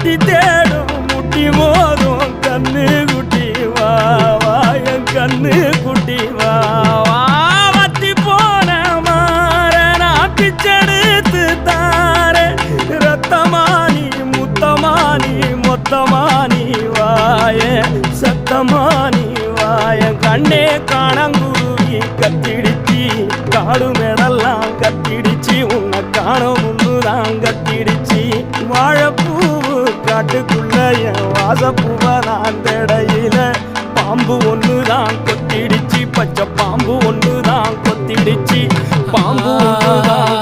முட்டி தேடும் முட்டி மோதும் கண்ணு குட்டி வா வா என் கண்ணு குட்டி வா வா வத்தி போன மாற நான் பிச்செடுத்து தார ரத்தமானி முத்தமானி மொத்தமானி வாய சத்தமானி வாய கண்ணே காணங்குருவி கத்திடிச்சி காடு மேடெல்லாம் கத்திடிச்சி உன்னை காணும் முன்னுதான் கத்திடிச்சி வாழைப்பூவு காட்டுக்குள்ள என் வாசப்பூவதான் தடையில பாம்பு ஒண்ணுதான் கொத்திடிச்சி பச்சை பாம்பு ஒண்ணுதான் கொத்திடிச்சி பாம்பு ஒண்ணுதான்